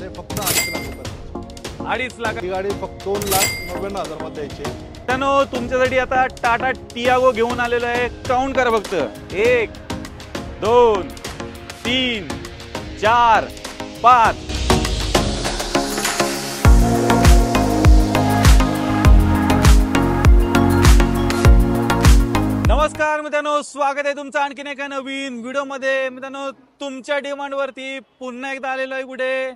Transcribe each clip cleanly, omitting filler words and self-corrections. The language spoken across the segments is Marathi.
मध्ये फक्त 2.5 लाख रुपये. 2.5 लाख ही गाडी फक्त 2,99,000 मध्ये द्यायची. मित्रांनो तुमच्यासाठी आता टाटा टियागो घेऊन आलेलो आहे. काउंट करा फक्त 1 2 3 4 5. नमस्कार मित्रांनो, स्वागत आहे तुमचं आणखीन एका नवीन व्हिडिओमध्ये. मित्रांनो तुमच्या डिमांडवरती पुन्हा एकदा आलेलो आहे कुठे,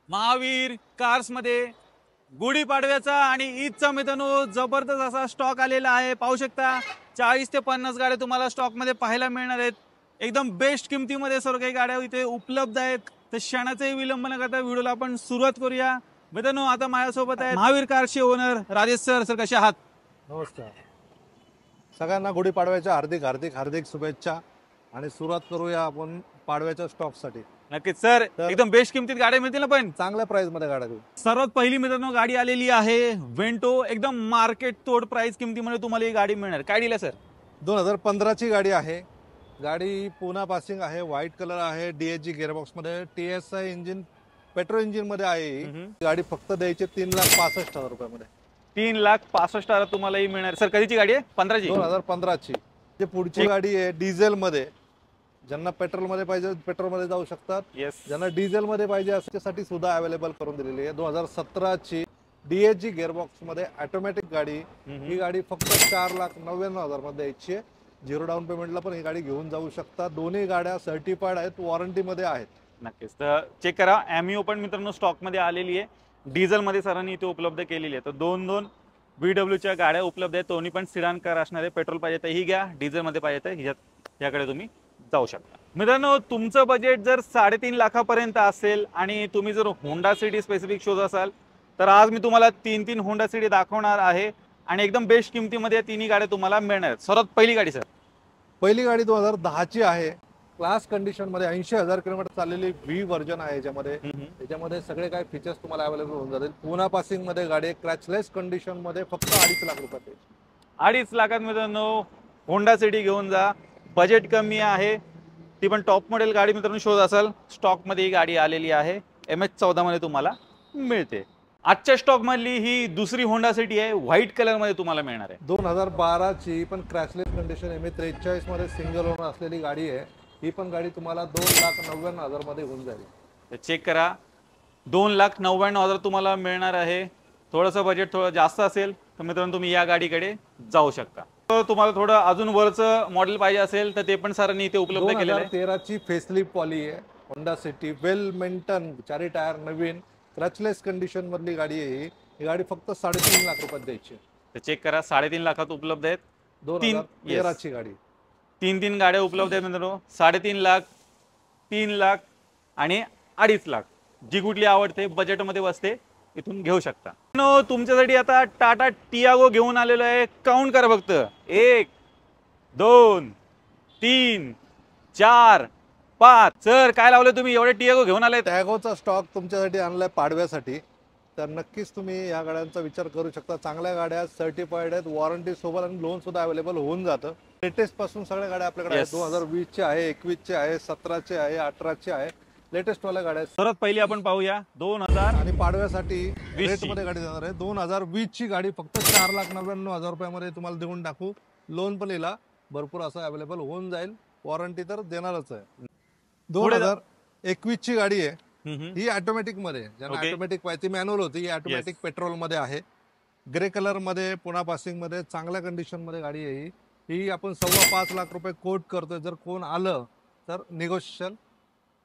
महावीर कार्स मध्ये. गुढीपाडव्याचा आणि ईदचा मित्रांनो जबरदस्त असा स्टॉक आलेला आहे. पाहू शकता 40 ते 50 गाड्या तुम्हाला स्टॉक मध्ये पाहायला मिळणार आहेत. एकदम बेस्ट किमतीमध्ये सर्व काही गाड्या इथे उपलब्ध आहेत. तर क्षणाचाही विलंब न करता व्हिडिओला आपण सुरुवात करूया. मित्रांनो आता माझ्यासोबत आहे महावीर कार्सचे ओनर राजेश सर. सर कसे आहात? नमस्कार सगळ्यांना, गुढीपाडव्याच्या हार्दिक हार्दिक हार्दिक शुभेच्छा. आणि सुरुवात करूया आपण पाडव्याच्या स्टॉक साठी. नक्कीच सर, एकदम बेस्ट किमतीत गाड्या मिळतील ना, पण चांगल्या प्राइस मध्ये गाड्या देऊ. सर्वात पहिली मित्रांनो गाडी आलेली आहे वेंटो. एकदम मार्केट तोड प्राइस किमतीमध्ये तुम्हाला ही गाडी मिळणार. काय दिलं सर? 2015 ची गाडी आहे. गाडी पुन्हा पासिंग आहे, व्हाईट कलर आहे, DSG गिअरबॉक्स मध्ये, TSI इंजिन पेट्रोल इंजिन मध्ये आहे. गाडी फक्त द्यायची 3,65,000 रुपयामध्ये. 3,65,000 तुम्हाला ही मिळणार. सर कधीची गाडी आहे? 15 ची. 2015 ची. जे पुढची गाडी आहे डिझेल मध्ये. ज्यांना पेट्रोल मध्ये पाहिजे पेट्रोल मध्ये जाऊ शकतात. ज्यांना डिझेल मध्ये पाहिजे त्यासाठी सुद्धा अवेलेबल करून दिलेली आहे. 2017 ची DSG गिअरबॉक्स मध्ये ऑटोमॅटिक गाडी. ही गाडी फक्त 4,99,000 मध्ये द्यायची आहे. 0 डाऊन पेमेंटला पण ही गाडी घेऊन जाऊ शकता. दोन्ही गाड्या सर्टिफाईड आहेत, वॉरंटी मध्ये आहेत. नक्कीच. तर चेक करा. एमिओ पण मित्रांनो स्टॉक मध्ये आलेली आहे. डिझेल मध्ये सरांनी इथे उपलब्ध केलेली आहे. तर दोन VW च्या गाड्या उपलब्ध आहेत. दोन्ही पण सिडान कार असणार आहे. पेट्रोल पाहिजे तर ही घ्या, डिझेल मध्ये पाहिजे तर ह्याकडे तुम्ही जाऊ शकता. मित्रांनो तुमचं बजेट जर 3.5 लाखापर्यंत असेल आणि तुम्ही जर होंडा सिटी स्पेसिफिक शोध असाल तर आज मी तुम्हाला 3 होंडा सिटी दाखवणार आहे आणि एकदम बेस्ट किमतीमध्ये तिन्ही गाड्या तुम्हाला मिळणार आहेत. सर्वात पहिली गाडी सर. पहिली गाडी 2010 ची आहे. क्लास कंडिशन मध्ये 80,000 किलोमीटर चाललेली V व्हर्जन आहे. याच्यामध्ये सगळे काय फीचर्स तुम्हाला अवेलेबल होऊन जातील. पुन्हा पासिंग मध्ये गाडी, क्रॅचलेस कंडिशन मध्ये, फक्त 2.5 लाख रुपये. 2.5 लाखात मित्रांनो होंडा सिटी घेऊन जा. बजेट कमी आहे, ती पण टॉप मॉडेल गाडी मित्रांनो शोध असाल स्टॉक मध्ये ही गाडी आलेली आहे. MH14 मध्ये तुम्हाला मिळते. आजच्या स्टॉक मधली ही दुसरी होंडा सिटी आहे. व्हाईट कलर मध्ये तुम्हाला मिळणार आहे. 2012 ची पण क्रॅचलेस कंडिशन MH43 मध्ये सिंगल ओनर असलेली गाडी आहे. ही पण गाडी तुम्हाला 2,99,000 मध्ये होऊन जाईल. चेक करा, 2,99,000 तुम्हाला मिळणार आहे. थोडंसं बजेट थोडं जास्त असेल तर मित्रांनो तुम्ही या गाडीकडे जाऊ शकता. तुम्हाला थोडं अजून वरचं मॉडेल पाहिजे असेल तर ते पण सरांनी इथे उपलब्ध केलेलं आहे. 2013 ची फेसलिफ्ट पॉली आहे होंडा सिटी. वेल मेंटेन, 4 टायर नवीन, क्रॅचलेस कंडिशन मधली गाडी आहे. ही गाडी फक्त 3.5 लाख रुपयात द्यायची. तर चेक करा, 3.5 लाखात उपलब्ध आहेत. 2013 ची गाडी. 3 गाड्या उपलब्ध आहेत मित्रांनो. 3.5 लाख, 3 लाख आणि 2.5 लाख. जी कुठली आवडते बजेटमध्ये बसते इथून घेऊ शकता. तुमच्यासाठी आता टाटा टियागो घेऊन आलेलो आहे. काउंट करा फक्त 1 2 3 4 5. सर काय लावले तुम्ही, एवढे टियागो घेऊन आले? टॅगोचा स्टॉक तुमच्यासाठी आणलाय पाडव्यासाठी. तर नक्कीच तुम्ही या गाड्यांचा विचार करू शकता. चांगल्या गाड्या, सर्टिफाईड आहेत, वॉरंटी सोबत आणि लोन सुद्धा अवेलेबल होऊन जातं. लेटेस्ट पासून सगळ्या गाड्या आपल्याकडे आहेत. 2020 चे आहे, 21 चे आहे, 17 चे आहे, 18 चे आहे. लेटेस्ट वाल्या गाड्या आहेत. सर्वात पहिली आपण पाहूया 2000 आणि पाडव्यासाठी रेट मध्ये गाडी देणार आहे. 2020 ची गाडी फक्त 4,99,000 रुपयामध्ये तुम्हाला देऊन टाकू. लोन पण हिला भरपूर असं अवेलेबल होऊन जाईल. वॉरंटी तर देणारच आहे. 2021 ची गाडी आहे. ही ऑटोमॅटिक मध्ये, ज्यांना ऑटोमॅटिक पाहिजे, मॅन्युअल होती, ही ऑटोमॅटिक पेट्रोल मध्ये आहे. ग्रे कलर मध्ये, पुन्हा पासिंग मध्ये, चांगल्या कंडिशन मध्ये गाडी आहे. ही आपण 5.25 लाख रुपये कोट करतोय. जर कोण आलं तर निगोशिएशन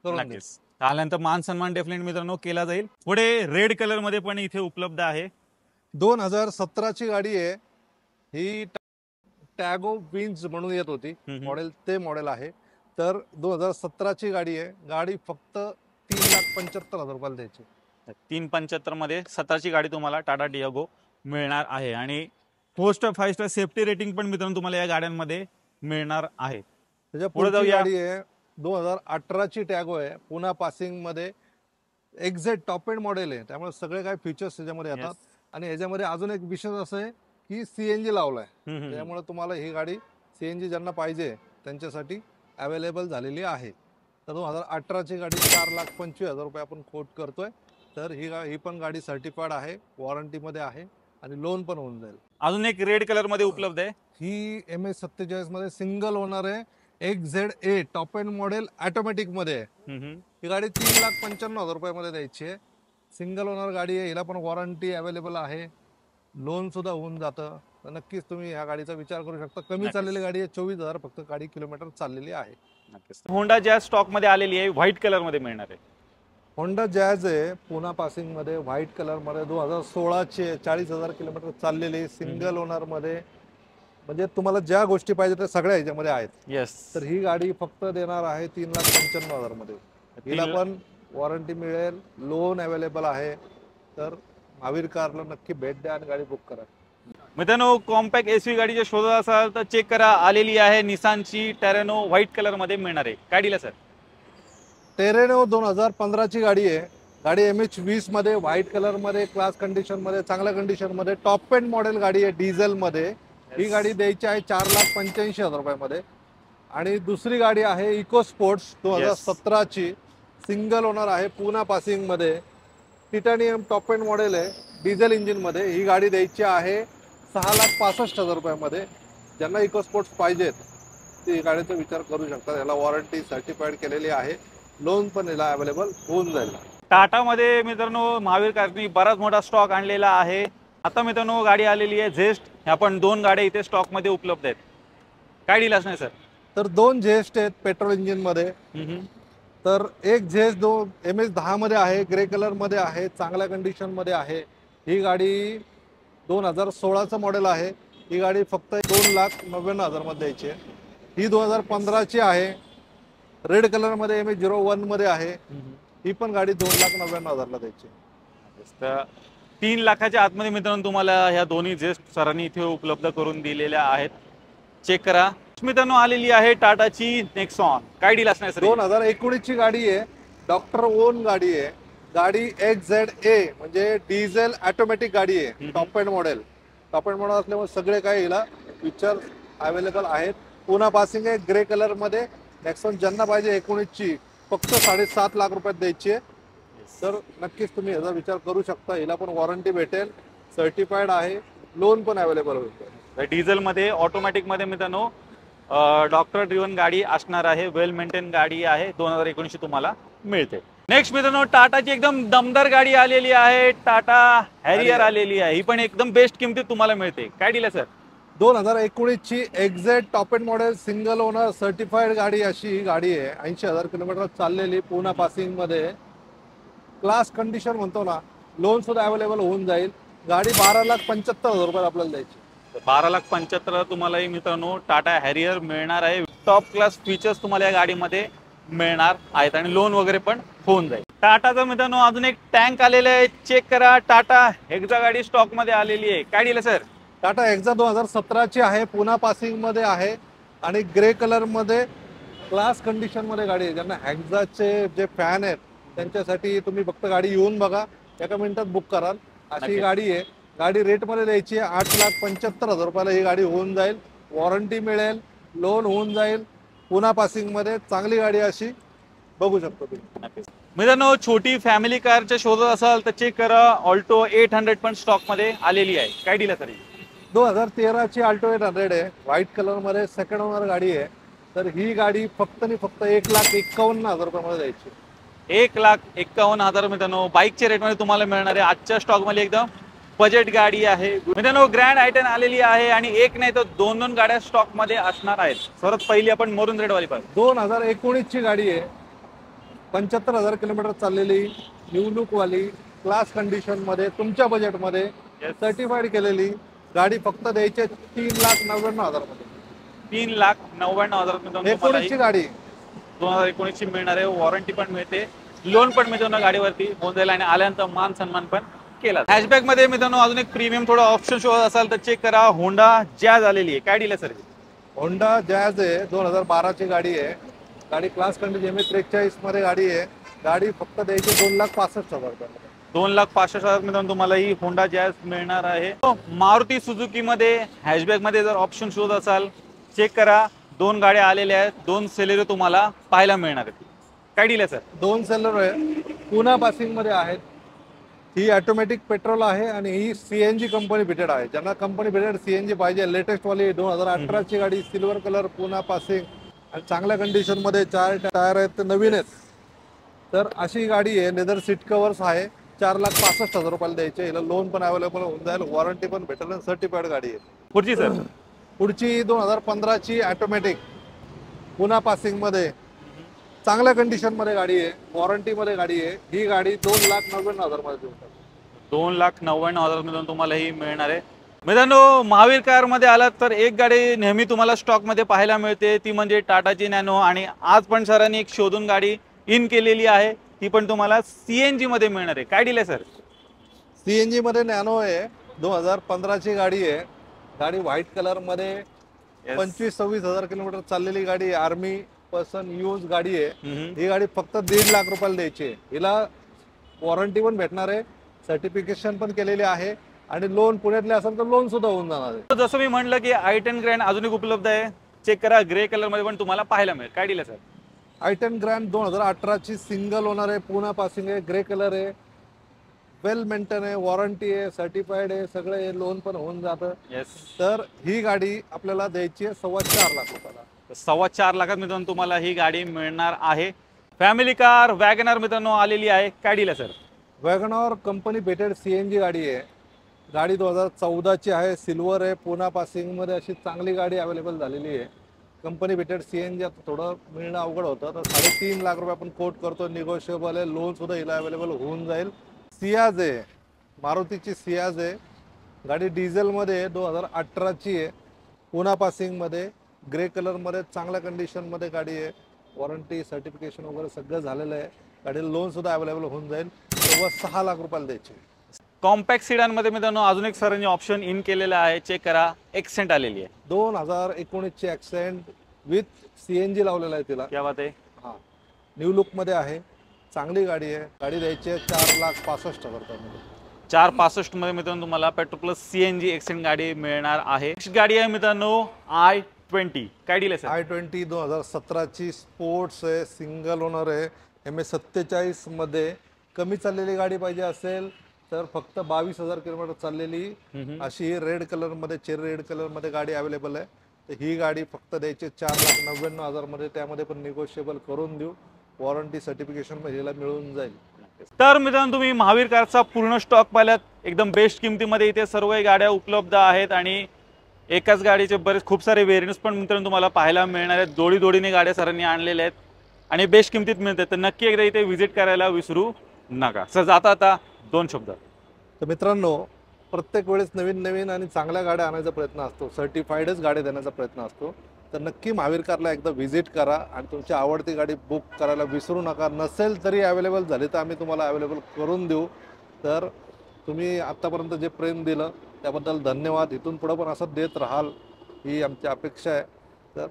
करून आल्यानंतर मान सन्मान डेफिनेट मित्रांनो केला जाईल. पुढे रेड कलर मध्ये पण इथे उपलब्ध आहे. 2017 ची गाडी आहे. ही टॅगो विंज म्हणून येत होती मॉडेल, ते मॉडेल आहे. तर 2017 ची गाडी आहे. गाडी फक्त 3,75,000 रुपयाला द्यायची. 3,75,000 मध्ये 17 ची गाडी तुम्हाला टाटा टियागो मिळणार आहे. आणि 4 स्टार सेफ्टी रेटिंग पण मित्रांनो तुम्हाला या गाड्यांमध्ये मिळणार आहे. त्याच्या पुढे गाडी आहे 2018 ची टॅगो आहे. पुन्हा पासिंग मध्ये, एक्झॅक्ट टॉप एंड मॉडेल आहे. त्यामुळे सगळे काय फीचर्स त्याच्यामध्ये येतात. आणि याच्यामध्ये अजून एक विशेष असं आहे की CNG लावलाय. त्यामुळे तुम्हाला ही गाडी CNG ज्यांना पाहिजे त्यांच्यासाठी अवेलेबल झालेली आहे. तर 2018 ची गाडी 4,25,000 रुपये आपण कोट करतोय. तर ही पण गाडी सर्टिफाईड आहे, वॉरंटीमध्ये आहे आणि लोन पण होऊन जाईल. अजून एक रेड कलर मध्ये उपलब्ध आहे. ही MS47 मध्ये सिंगल ओनर आहे, XZA top end model automatic मध्ये आहे. ही गाडी 3,95,000 रुपयामध्ये द्यायची आहे. सिंगल ओनर गाडी आहे, हिला पण वॉरंटी अवेलेबल आहे, लोन सुद्धा होऊन जातं. तर नक्कीच तुम्ही ह्या गाडीचा विचार करू शकता. कमी चाललेली गाडी आहे, 24,000 फक्त गाडी किलोमीटर चाललेली आहे. होंडा जॅज स्टॉक मध्ये आलेली आहे, व्हाईट कलर मध्ये मिळणार आहे. होंडा जॅज आहे पुना पासिंग मध्ये, व्हाईट कलर मध्ये, 2016 ची 40,000 किलोमीटर चाललेली, सिंगल ओनर मध्ये. म्हणजे तुम्हाला ज्या गोष्टी पाहिजे त्या सगळ्या ह्याच्यामध्ये आहेत. येस. तर ही गाडी फक्त देणार आहे 3,95,000 मध्ये. हिला पण वॉरंटी मिळेल, लोन अवेलेबल आहे. तर महावीर कारला नक्की भेट द्या आणि गाडी बुक करा. मित्रांनो, कॉम्पॅक्ट एसवी गाडीच्या शोधात असाल तर चेक करा, आलेली आहे निसानची टेरेनो व्हाईट कलर मध्ये मिळणार आहे. काय डील आहे सर? टेरेनो 2015 ची गाडी आहे. गाडी MH20 मध्ये, व्हाईट कलर मध्ये, क्लास कंडिशन मध्ये, चांगल्या कंडिशन मध्ये, टॉप एंड मॉडेल गाडी आहे, डिझेल मध्ये. ही गाडी द्यायची आहे 4,85,000 रुपयामध्ये. आणि दुसरी गाडी आहे इको स्पोर्ट्स 2017 ची, सिंगल ओनर आहे, पुना पासिंग मध्ये, टिटॅनियम टॉप एंड मॉडेल आहे, डिझेल इंजिन मध्ये. ही गाडी द्यायची आहे 6,65,000 रुपयामध्ये. ज्यांना इको स्पोर्ट्स पाहिजेत ते गाडीचा विचार करू शकतात. याला वॉरंटी सर्टिफाईड केलेली आहे, लोन पण याला अवेलेबल होऊन जाईल. टाटा मध्ये मित्रांनो महावीर कारनी बराच मोठा स्टॉक आणलेला आहे. आता मित्रांनो गाडी आलेली आहे झेस्ट. ह्या पण 2 गाड्या इथे स्टॉक मध्ये उपलब्ध आहेत. काय डील असणार सर? तर 2 झेस्ट आहेत पेट्रोल इंजिन मध्ये. तर एक झेस्ट MS10 मध्ये आहे, ग्रे कलर मध्ये आहे, चांगल्या कंडिशन मध्ये आहे. ही गाडी 2016चं मॉडेल आहे. ही गाडी फक्त 2,99,000 मध्ये द्यायची आहे. ही 2015 ची आहे, रेड कलर मध्ये, MS01 मध्ये आहे. ही पण गाडी 2,99,000 ला द्यायची. 3 लाखाच्या आतमध्ये मित्रांनो तुम्हाला ह्या दोन्ही जेस्ट सरांनी इथे उपलब्ध करून दिलेल्या आहेत. चेक करा. मित्रांनो आलेली आहे टाटाची नेक्सॉन. काय डील असणार सर? 2019 ची गाडी आहे, डॉक्टर ओन गाडी आहे. गाडी XZA म्हणजे डिझेल ऑटोमॅटिक गाडी आहे, top end model. Top end model असल्यामुळे सगळे काही हिला फीचर अवेलेबल आहेत. पुन्हा पासिंग आहे, ग्रे कलर मध्ये. नेक्सॉन ज्यांना पाहिजे 19 ची फक्त 7.5 लाख रुपयात द्यायची आहे. तर नक्कीच तुम्ही याचा विचार करू शकता. हिला पण वॉरंटी भेटेल, सर्टिफाईड आहे, लोन पण अवेलेबल होईल. डिझेल मध्ये, ऑटोमॅटिक मध्ये मित्रांनो डॉक्टर ड्रिव्हन गाडी असणार आहे, वेल मेंटेन गाडी आहे. 2019 तुम्हाला मिळते. नेक्स्ट मित्रांनो टाटाची एकदम दमदार गाडी आलेली आहे, टाटा हॅरियर आलेली आहे. ही पण एकदम बेस्ट किमतीत तुम्हाला मिळते. काय डील आहे सर? 2019 ची exact top end model, single owner, certified गाडी अशी ही गाडी आहे. 80,000 किलोमीटर चाललेली, पुना पासिंग मध्ये, क्लास कंडिशन म्हणतो ना. लोन सुद्धा अवेलेबल होऊन जाईल. गाडी 12,75,000 रुपयाला आपल्याला द्यायची. 12,75,000 तुम्हालाही मित्रांनो टाटा हॅरियर मिळणार आहे. टॉप क्लास फीचर्स तुम्हाला या गाडीमध्ये मिळणार आहेत आणि लोन वगैरे पण होऊन जाईल. टाटाचा मित्रांनो अजून एक टँक आलेला आहे. चेक करा. टाटा हेक्सा गाडी स्टॉक मध्ये आलेली आहे. काय डील आहे सर? टाटा हेक्सा 2017 ची आहे, पुना पासिंग मध्ये आहे आणि ग्रे कलर मध्ये, क्लास कंडिशन मध्ये गाडी आहे. ज्यांना हेक्साचे जे फॅन आहेत त्यांच्यासाठी तुम्ही फक्त गाडी येऊन बघा, एका मिनिटात बुक कराल अशी गाडी आहे. गाडी रेट मध्ये द्यायची आहे 8,75,000 रुपयाला. ही गाडी होऊन जाईल, वॉरंटी मिळेल, लोन होऊन जाईल. पुना पासिंग मध्ये चांगली गाडी अशी बघू शकतो तुम्ही. मित्रांनो छोटी फॅमिली कारच्या शोधत असाल तर चेक करा. ऑल्टो 800 पण स्टॉक मध्ये आलेली आहे. काय डील आहे सर? 2013 ची ऑल्टो 800 आहे, व्हाईट कलर मध्ये, सेकंड ओनर गाडी आहे. तर ही गाडी फक्त 1,51,000 रुपयामध्ये द्यायची. 1,51,000 मित्रांनो बाईकच्या रेट मध्ये तुम्हाला मिळणार आहे. आजच्या स्टॉक मध्ये एकदम बजेट गाडी आहे मित्रांनो. ग्रँड आयटेन आलेली आहे आणि एक नाही तर 2 गाड्या स्टॉक मध्ये असणार आहेत. सर्वात पहिली आपण मरून रेड वाली पाहिजे. 2019 ची गाडी आहे, 75,000 किलोमीटर चाललेली, न्यू लुक वाली, क्लास कंडिशन मध्ये, तुमच्या बजेट मध्ये, सर्टिफाईड केलेली गाडी. फक्त द्यायचे 3,99,000 मध्ये. 3,99,000 19 ची गाडी 2019 ची मिळणार आहे. वॉरंटी पण मिळते, लोन पण मिळतो ना गाडीवरती होऊन जाईल आणि आल्यानंतर मान सन्मान पण केला. हॅशबॅक मध्ये मित्रांनो अजून एक प्रीमियम थोडा ऑप्शन शोधत असाल तर चेक करा. होंडा जॅज आलेली आहे. काय डील आहे सर? होंडा जॅज आहे, 2012 ची गाडी आहे. गाडी क्लास कंडिशन MS43 मध्ये गाडी आहे. गाडी फक्त द्यायची 2,65,000 रुपये. 2,65,000 मित्रांनो तुम्हाला ही होंडा जॅज मिळणार आहे. मारुती सुझुकी मध्ये हॅशबॅक मध्ये जर ऑप्शन शोधत असाल चेक करा. 2 गाड्या आलेल्या आहेत, 2 सेलेरियो तुम्हाला पाहायला मिळणार आहेत. काय डील आहे सर? 2 सेलर आहे, पुना पासिंग मध्ये आहेत. ही ऑटोमॅटिक पेट्रोल आहे आणि ही सीएनजी कंपनी फिटेड आहे. ज्यांना कंपनी फिटेड सीएनजी पाहिजे, लेटेस्ट वाली 2018 ची गाडी, सिल्वर कलर, पुन्हा पासिंग आणि चांगल्या कंडिशन मध्ये 4 टायर आहेत, ते नवीन आहेत. तर अशी गाडी आहे. लेदर सीट कव्हर्स आहे. 4,65,000 रुपयाला द्यायचे. हिला लोन पण अवेलेबल होऊन जाईल, वॉरंटी पण भेटेल आणि सर्टिफाईड गाडी आहे. पुढची सर? पुढची 2015 ची ऑटोमॅटिक पुन्हा पासिंग मध्ये चांगल्या कंडिशन मध्ये गाडी आहे, वॉरंटी मध्ये गाडी आहे. ही गाडी 2,99,000 मध्ये देऊ शकतो. 2,99,000 मिळून तुम्हाला ही मिळणार आहे. मित्रांनो, महावीर कार मध्ये आलात तर एक गाडी नेहमी तुम्हाला स्टॉक मध्ये पाहायला मिळते, ती म्हणजे टाटाची नॅनो. आणि आज पण सरांनी एक शोधून गाडी इन केलेली आहे, ती पण तुम्हाला सीएनजी मध्ये मिळणार आहे. काय डील आहे सर? सीएनजी मध्ये नॅनो आहे, 2015 ची गाडी आहे. गाडी व्हाईट कलर मध्ये 25-26,000 किलोमीटर चाललेली गाडी आहे. आर्मी पर्सन यूज गाडी आहे. ही गाडी फक्त 1.5 लाख रुपयाला द्यायची आहे. हिला वॉरंटी पण भेटणार आहे, सर्टिफिकेशन पण केलेली आहे आणि लोन पुण्यातले असेल तर लोन सुद्धा होऊन जाणार आहे. जसं मी म्हटलं की i10 ग्रँड अजून एक उपलब्ध आहे. चेक करा, ग्रे कलर मध्ये पण तुम्हाला पाहायला मिळेल. काय डील आहे सर? i10 ग्रँड 2018 ची सिंगल ओनर आहे, पुन्हा पासिंग आहे, ग्रे कलर आहे, वेल मेंटेन आहे, वॉरंटी आहे, सर्टिफाईड आहे, सगळे लोन पण होऊन जातं. तर ही गाडी आपल्याला द्यायची आहे 4.25 लाख रुपयाला. 4.25 लाखात मित्रांनो तुम्हाला ही गाडी मिळणार आहे. फॅमिली कार वॅगनर मित्रांनो आलेली आहे. काय डील आहे सर? वॅगनॉर कंपनी भेटेड सीएनजी गाडी आहे. गाडी 2014 ची आहे, सिल्वर आहे, पुन्हा पासिंग मध्ये अशी चांगली गाडी अवेलेबल झालेली आहे. कंपनी भेटेड सीएनजी आता थोडं मिळणं अवघड होतं, तर 3.5 लाख रुपये आपण कोट करतो, निगोशिएबल आहे, लोन सुद्धा हिला अवेलेबल होऊन जाईल. सियाज आहे, मारुतीची सियाज आहे. गाडी डिझेल मध्ये 2018 ची आहे, पुन्हा पासिंग मध्ये, ग्रे कलर मध्ये, चांगल्या कंडिशन मध्ये गाडी आहे. वॉरंटी सर्टिफिकेशन वगैरे सगळं झालेलं आहे. गाडीला लोन सुद्धा अवेलेबल होऊन जाईल. 6 लाख रुपयाला द्यायचे. कॉम्पॅक्ट सिडान मध्ये मित्रांनो अजून एक सरांनी ऑप्शन इन केलेला आहे. चेक करा, एक्सेंट आलेली आहे. 2019 ची एक्सेंट विथ सीएनजी लावलेला आहे तिला. क्या बात आहे. हा, न्यू लुक मध्ये आहे, चांगली गाडी आहे. गाडी द्यायची आहे 4,65,000 रुपयामध्ये. 4.65 मध्ये मित्रांनो तुम्हाला पेट्रोल प्लस सीएनजी एक्सेंट गाडी मिळणार आहे. गाडी आहे मित्रांनो i20. काय डील आहे सर? i20 2017 ची स्पोर्ट्स आहे, सिंगल ओनर आहे, MS47 मध्ये. कमी चाललेली गाडी पाहिजे असेल तर फक्त 22,000 किलोमीटर चाललेली अशी रेड कलर मध्ये, चेरी रेड कलर मध्ये गाडी अवेलेबल आहे. तर ही गाडी फक्त द्यायची 4,99,000 मध्ये. त्यामध्ये पण निगोशिएबल करून देऊ, वॉरंटी सर्टिफिकेशन मध्ये मिळून जाईल. तर मित्रांनो तुम्ही महावीर कारचा पूर्ण स्टॉक पाहिलात. एकदम बेस्ट किमतीमध्ये इथे सर्व गाड्या उपलब्ध आहेत आणि एकाच गाडीचे बरेच खूप सारे व्हेरियंट्स पण मित्रांनो तुम्हाला पाहायला मिळणार आहेत. जोडीने गाड्या सरांनी आणलेल्या आहेत आणि बेस्ट किमतीत मिळतात. तर नक्की एकदा इथे व्हिजिट करायला विसरू नका. सर जाता आता 2 शब्द. तर मित्रांनो, प्रत्येक वेळेस नवीन आणि चांगल्या गाड्या आणायचा प्रयत्न असतो, सर्टिफाईडच गाड्या देण्याचा प्रयत्न असतो. तर नक्की महावीर कारला एकदा व्हिजिट करा आणि तुमची आवडती गाडी बुक करायला विसरू नका. नसेल तरी अवेलेबल झाली तर आम्ही तुम्हाला अवेलेबल करून देऊ. तर तुम्ही आत्तापर्यंत जे प्रेम दिलं त्याबद्दल धन्यवाद. इथून पुढे पण असं देत राहाल ही आमची अपेक्षा आहे. तर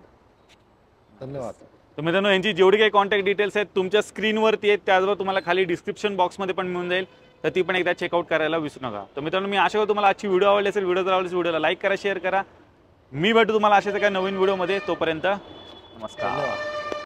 धन्यवाद. तर मित्रांनो यांची जेवढी काही कॉन्टॅक्ट डिटेल्स आहेत तुमच्या स्क्रीनवरती आहेत, त्याचबरोबर तुम्हाला खाली डिस्क्रिप्शन बॉक्समध्ये पण मिळून जाईल. तर ती पण एकदा चेकआउट करायला विसरू नका. तर मित्रांनो मी आशा करतो तुम्हाला आजची व्हिडिओ आवडली असेल. व्हिडिओ जर आवडली व्हिडिओला लाईक करा, शेअर करा. मी भेटू तुम्हाला अशाच एका नवीन व्हिडिओमध्ये. तोपर्यंत नमस्कार.